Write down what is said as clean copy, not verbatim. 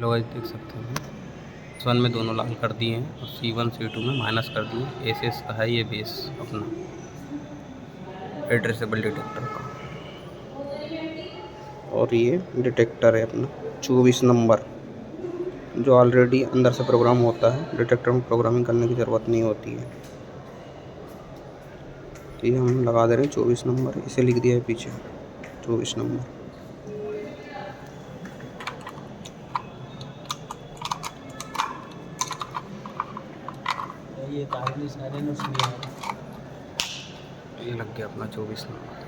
लो guys देख सकते हैं S1 में दोनों लाल कर दिए हैं और C1 C2 में माइनस कर दिए। एसएस का है ये बेस अपना एड्रेसेबल डिटेक्टर का, और ये डिटेक्टर है अपना 24 नंबर जो ऑलरेडी अंदर से प्रोग्राम होता है। डिटेक्टर में प्रोग्रामिंग करने की ज़रूरत नहीं होती है। तो ये हम लगा दे रहे हैं 24 नंबर, इसे लिख दिया है पीछे 24 नंबर। ये तार भी सारे नुस्खे ये लग गया अपना 24 नंबर।